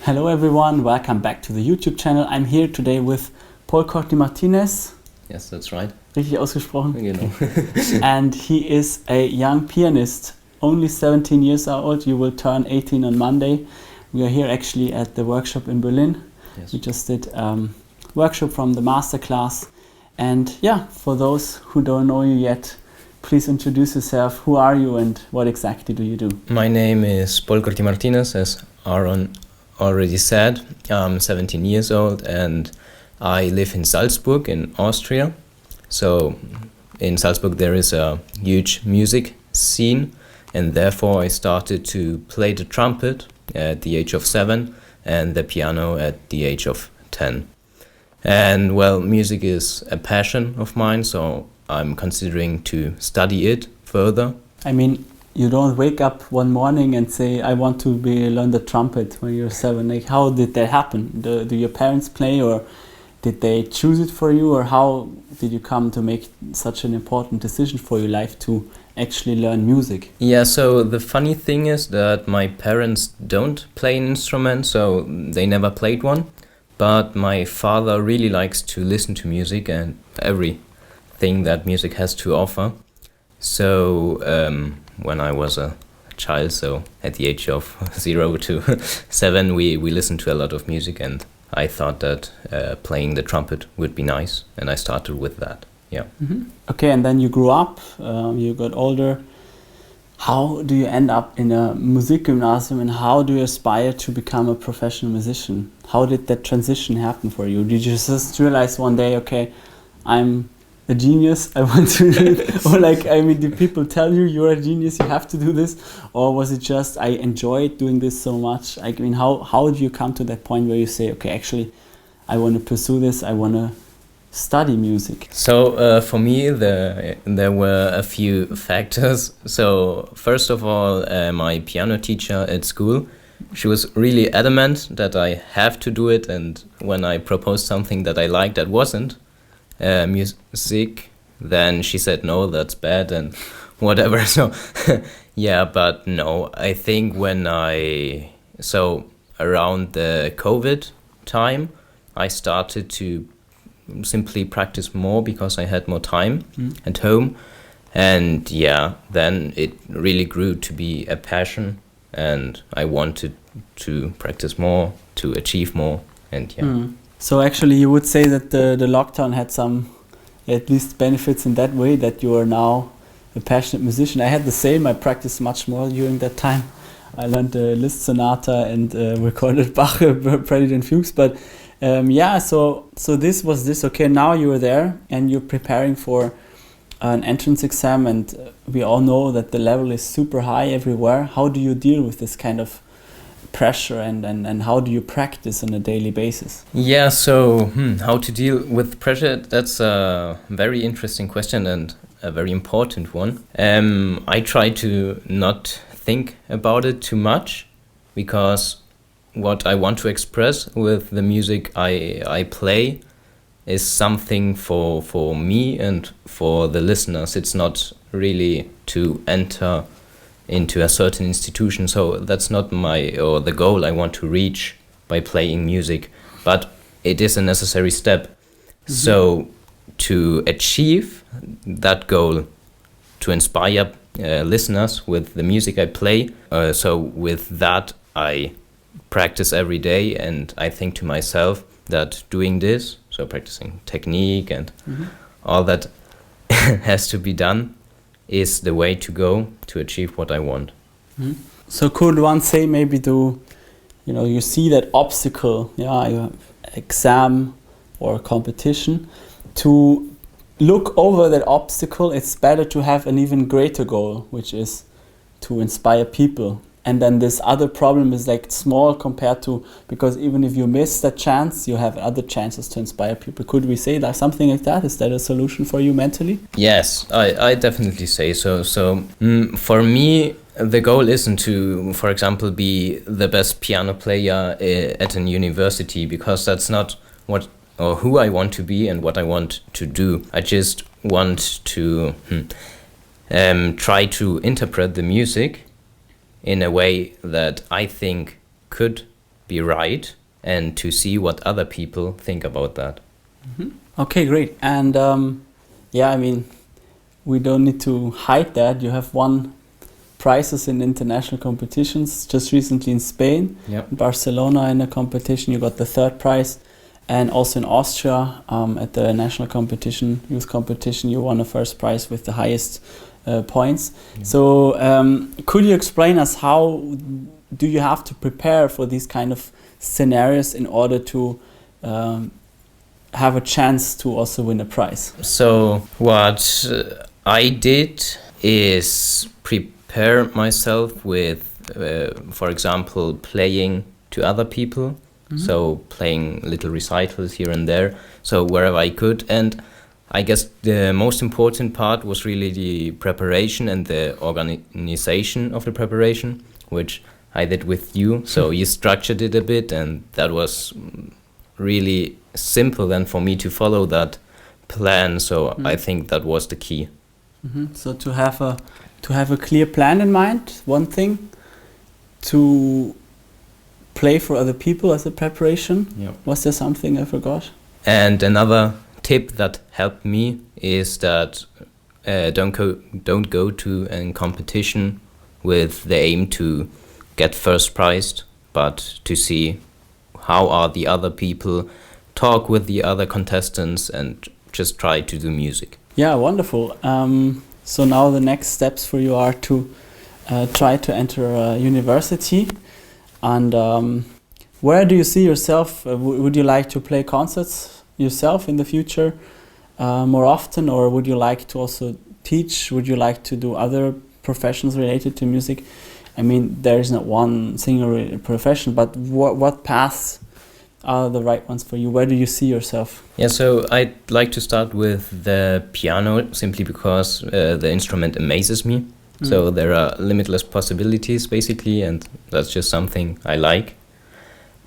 Hello everyone, welcome back to the YouTube channel. I'm here today with Paul Courtney Martinez. Yes, that's right. Richtig ausgesprochen? Genau. And he is a young pianist, only 17 years old. You will turn 18 on Monday. We are here actually at the workshop in Berlin. Yes. We just did workshop from the masterclass. And yeah, for those who don't know you yet, please introduce yourself. Who are you and what exactly do you do? My name is Paul Courtney Martinez, as Aaron already said. I'm 17 years old and I live in Salzburg in Austria. So in Salzburg there is a huge music scene, and therefore I started to play the trumpet at the age of 7 and the piano at the age of 10. And well, music is a passion of mine, so I'm considering to study it further. I mean, you don't wake up one morning and say, I want to learn the trumpet when you're 7. Like, how did that happen? Do your parents play, or did they choose it for you, or how did you come to make such an important decision for your life to actually learn music? Yeah, so the funny thing is that my parents don't play an instrument, so they never played one. But my father really likes to listen to music and everything that music has to offer. So when I was a child, so at the age of 0 to 7, we listened to a lot of music, and I thought that playing the trumpet would be nice, and I started with that. Yeah. Mm-hmm. Okay, and then you grew up, you got older. How do you end up in a Musikgymnasium, and how do you aspire to become a professional musician? How did that transition happen for you? Did you just realize one day, okay, I'm a genius, I want to do it? Or like, I mean, did people tell you you're a genius, you have to do this? Or was it just, I enjoyed doing this so much? I mean, how did you come to that point where you say, okay, actually, I want to pursue this, I want to study music? So for me, there were a few factors. So first of all, my piano teacher at school, she was really adamant that I have to do it, and when I proposed something that I liked that wasn't music, then she said, no, that's bad and whatever. So yeah, but no, I think so around the COVID time, I started to simply practice more because I had more time at home. And yeah, then it really grew to be a passion, and I wanted to practice more, to achieve more, and yeah. So actually you would say that the lockdown had some, at least, benefits in that way, that you are now a passionate musician. I had the same. I practiced much more during that time. I learned the Liszt Sonata and recorded Bach Prelude and Fugues, but yeah, so this was this. Okay, now you are there and you're preparing for an entrance exam, and we all know that the level is super high everywhere. How do you deal with this kind of pressure, and how do you practice on a daily basis? Yeah, so how to deal with pressure, that's a very interesting question and a very important one. I try to not think about it too much, because what I want to express with the music I play is something for me and for the listeners. It's not really to enter into a certain institution, so that's not the goal I want to reach by playing music, but it is a necessary step. So to achieve that goal, to inspire listeners with the music I play, so with that I practice every day, and I think to myself that doing this, so practicing technique and all that has to be done, is the way to go to achieve what I want. So could one say, maybe you see that obstacle, you have exam or competition, to look over that obstacle, it's better to have an even greater goal, which is to inspire people. And then this other problem is like small compared to, because even if you miss that chance, you have other chances to inspire people. Could we say that something like that? Is that a solution for you mentally? Yes, I definitely say so. So for me, the goal isn't to, for example, be the best piano player at an university, because that's not what or who I want to be and what I want to do. I just want to try to interpret the music in a way that I think could be right and to see what other people think about that. Okay, great. And yeah, I mean, we don't need to hide that. You have won prizes in international competitions. Just recently in Spain, Yep. in Barcelona, in a competition, you got the 3rd prize. And also in Austria, at the national competition, youth competition, you won the 1st prize with the highest points. So could you explain us how do you have to prepare for these kind of scenarios in order to have a chance to also win a prize? So what I did is prepare myself with, for example, playing to other people. So playing little recitals here and there, so wherever I could. And I guess the most important part was really the preparation and the organization of the preparation, which I did with you. So you structured it a bit, and that was really simple then for me to follow that plan. So I think that was the key. So to have a clear plan in mind, one thing, to play for other people as a preparation. Yep. Was there something I forgot? And another tip that helped me is that don't go to a competition with the aim to get 1st prize, but to see how are the other people, talk with the other contestants, and just try to do music. Yeah, wonderful. So now the next steps for you are to try to enter a university. And where do you see yourself? Would you like to play concerts yourself in the future more often, or would you like to also teach? Would you like to do other professions related to music? I mean, there is not one single profession, but what paths are the right ones for you? Where do you see yourself? Yeah, so I'd like to start with the piano, simply because the instrument amazes me. So there are limitless possibilities, basically, and that's just something I like.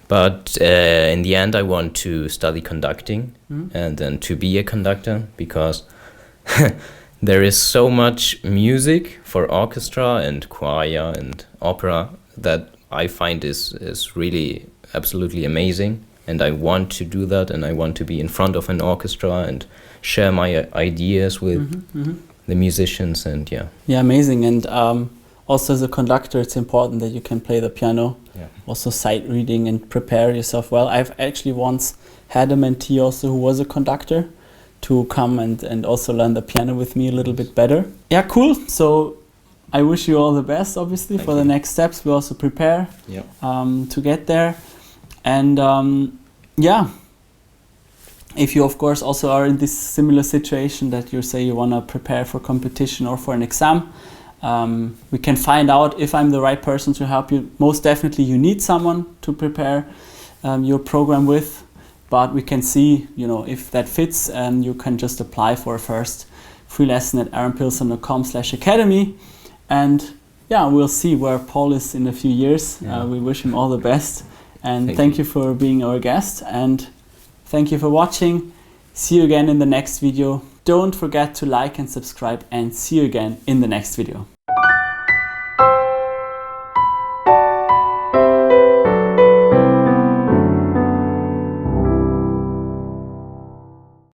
But in the end, I want to study conducting and then to be a conductor, because there is so much music for orchestra and choir and opera that I find is really absolutely amazing. And I want to do that, and I want to be in front of an orchestra and share my ideas with the musicians. And yeah, amazing. And also as a conductor, it's important that you can play the piano. Also sight reading and prepare yourself well. I've actually once had a mentee also who was a conductor to come and also learn the piano with me a little bit better. Yeah, cool. So I wish you all the best, obviously. Thank you. The next steps. We also prepare to get there. And yeah, if you, of course, also are in this similar situation that you say you want to prepare for competition or for an exam, we can find out if I'm the right person to help you. Most definitely you need someone to prepare your program with, but we can see, if that fits, and you can just apply for a first free lesson at aaronpilsner.com/academy. And yeah, we'll see where Paul is in a few years. We wish him all the best. And thank you for being our guest, and thank you for watching. See you again in the next video. Don't forget to like and subscribe, and see you again in the next video.